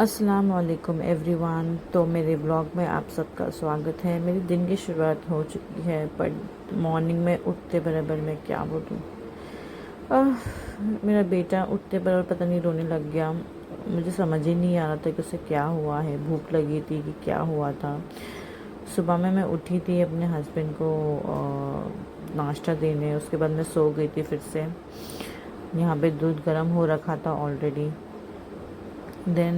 अस्सलाम वालेकुम एवरीवन। तो मेरे ब्लॉग में आप सबका स्वागत है। मेरी दिन की शुरुआत हो चुकी है, पर मॉर्निंग में उठते बराबर मैं क्या बोलूँ, मेरा बेटा उठते बराबर पता नहीं रोने लग गया। मुझे समझ ही नहीं आ रहा था कि उसे क्या हुआ है, भूख लगी थी कि क्या हुआ था। सुबह में मैं उठी थी अपने हस्बैंड को नाश्ता देने, उसके बाद मैं सो गई थी फिर से। यहाँ पे दूध गर्म हो रखा था ऑलरेडी। देन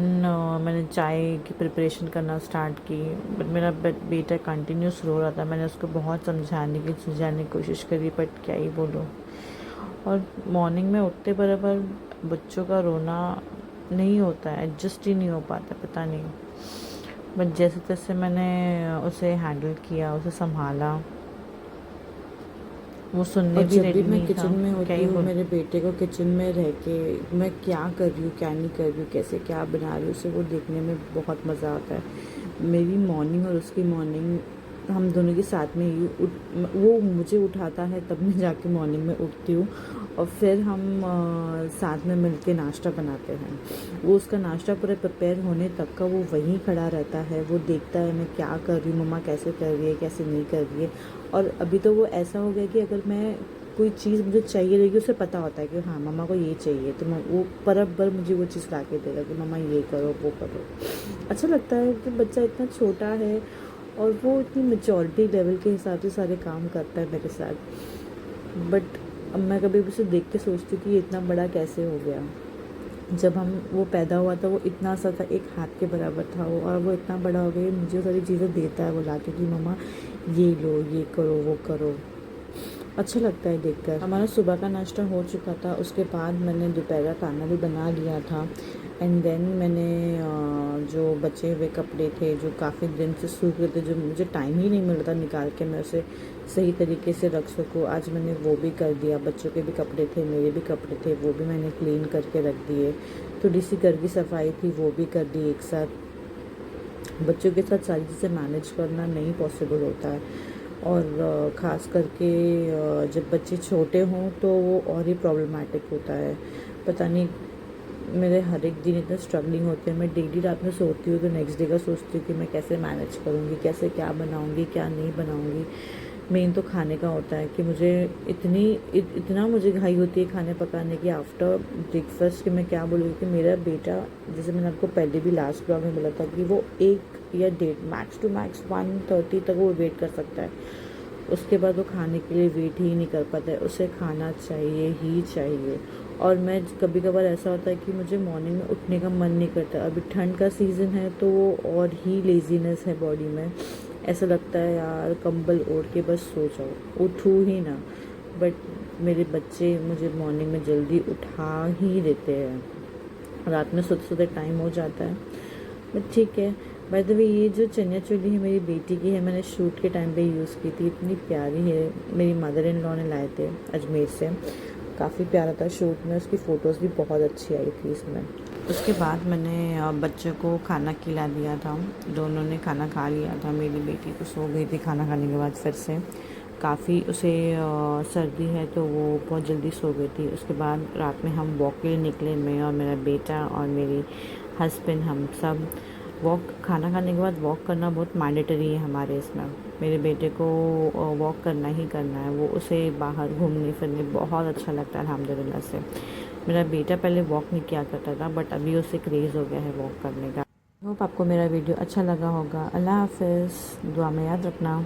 मैंने चाय की प्रिपरेशन करना स्टार्ट की, बट मेरा बेटा कंटिन्यूस रो रहा था। मैंने उसको बहुत समझाने की कोशिश करी, बट क्या ही बोलूँ। और मॉर्निंग में उठते बराबर बच्चों का रोना नहीं होता है, एडजस्ट ही नहीं हो पाता, पता नहीं। बट जैसे तैसे मैंने उसे हैंडल किया, उसे संभाला। वो सुनने और भी जब भी रेडी मैं नहीं था, किचन में क्या होती ही हूँ, बोलूँ। मेरे बेटे को किचन में रह के मैं क्या कर रही हूँ, क्या नहीं कर रही हूँ, कैसे क्या बना रही हूँ, उसे वो देखने में बहुत मज़ा आता है। मेरी मॉर्निंग और उसकी मॉर्निंग हम दोनों के साथ में ही वो मुझे उठाता है, तब मैं जाके मॉर्निंग में उठती हूँ और फिर हम साथ में मिलके नाश्ता बनाते हैं। वो उसका नाश्ता पूरा प्रिपेयर होने तक का वो वहीं खड़ा रहता है। वो देखता है मैं क्या कर रही हूँ, मम्मा कैसे कर रही है, कैसे नहीं कर रही है। और अभी तो वो ऐसा हो गया कि अगर मैं कोई चीज़ मुझे चाहिए रहेगी, उसे पता होता है कि हाँ मम्मा को ये चाहिए, तो वो बराबर मुझे वो चीज़ ला के देगा कि मम्मा ये करो वो करो। अच्छा लगता है कि बच्चा इतना छोटा है और वो इतनी मेचोरिटी लेवल के हिसाब से सारे काम करता है मेरे साथ। बट अब मैं कभी उसे देख के सोचती हूँ कि ये इतना बड़ा कैसे हो गया। जब वो पैदा हुआ था वो इतना सा था, एक हाथ के बराबर था वो, और वो इतना बड़ा हो गया, मुझे सारी चीज़ें देता है वो ला के कि मम्मा ये लो, ये करो, वो करो। अच्छा लगता है देखकर। हमारा सुबह का नाश्ता हो चुका था, उसके बाद मैंने दोपहर का खाना भी बना लिया था। एंड देन मैंने जो बचे हुए कपड़े थे जो काफ़ी दिन से सूख रहे थे, जो मुझे टाइम ही नहीं मिल रहा था निकाल के मैं उसे सही तरीके से रख सकूँ, आज मैंने वो भी कर दिया। बच्चों के भी कपड़े थे, मेरे भी कपड़े थे, वो भी मैंने क्लीन करके रख दिए। थोड़ी सी घर की सफाई थी, वो भी कर दी एक साथ। बच्चों के साथ सारी चीज़ें मैनेज करना नहीं पॉसिबल होता है, और ख़ास करके जब बच्चे छोटे हों तो वो और ही प्रॉब्लमेटिक होता है। पता नहीं, मेरे हर एक दिन इतना स्ट्रगलिंग होते हैं। मैं डेली रात में सोती हूँ तो नेक्स्ट डे का सोचती हूँ कि मैं कैसे मैनेज करूँगी, कैसे क्या बनाऊँगी, क्या नहीं बनाऊँगी। मेन तो खाने का होता है कि मुझे इतना मुझे घाई होती है खाने पकाने की आफ्टर ब्रेकफास्ट कि मैं क्या बोलूँगी। कि मेरा बेटा, जैसे मैंने आपको पहले भी लास्ट ब्लॉग में बोला था, कि वो 1 या 1:30 मैक्स टू मैक्स 1:30 तक वो वेट कर सकता है। उसके बाद वो खाने के लिए वेट ही नहीं कर पाता है, उसे खाना चाहिए ही चाहिए। और मैं कभी कभार ऐसा होता है कि मुझे मॉर्निंग में उठने का मन नहीं करता। अभी ठंड का सीज़न है तो और ही लेज़ीनेस है बॉडी में। ऐसा लगता है यार कंबल ओढ़ के बस सो जाओ, उठूँ ही ना। बट मेरे बच्चे मुझे मॉर्निंग में जल्दी उठा ही देते हैं। रात में सोते सोते टाइम हो जाता है, बट ठीक है। बाय द वे, ये जो चनिया चोली है मेरी बेटी की है, मैंने शूट के टाइम पे यूज़ की थी, इतनी प्यारी है। मेरी मदर इन लॉ ने लाए थे अजमेर से, काफ़ी प्यारा था शूट में, उसकी फ़ोटोज़ भी बहुत अच्छी आई थी इसमें। उसके बाद मैंने बच्चों को खाना खिला दिया था, दोनों ने खाना खा लिया था। मेरी बेटी तो सो गई थी खाना खाने के बाद फिर से। काफ़ी उसे सर्दी है तो वो बहुत जल्दी सो गई थी। उसके बाद रात में हम वॉक के लिए निकले, मैं और मेरा बेटा और मेरी हस्बैंड, हम सब वॉक। खाना खाने के बाद वॉक करना बहुत मैंडेटरी है हमारे इसमें। मेरे बेटे को वॉक करना ही करना है, वो उसे बाहर घूमने फिरने बहुत अच्छा लगता है अल्हम्दुलिल्लाह से। मेरा बेटा पहले वॉक नहीं किया करता था, बट अभी उसे क्रेज़ हो गया है वॉक करने का। होप आपको मेरा वीडियो अच्छा लगा होगा। अल्लाह हाफ़िज़, दुआ में याद रखना।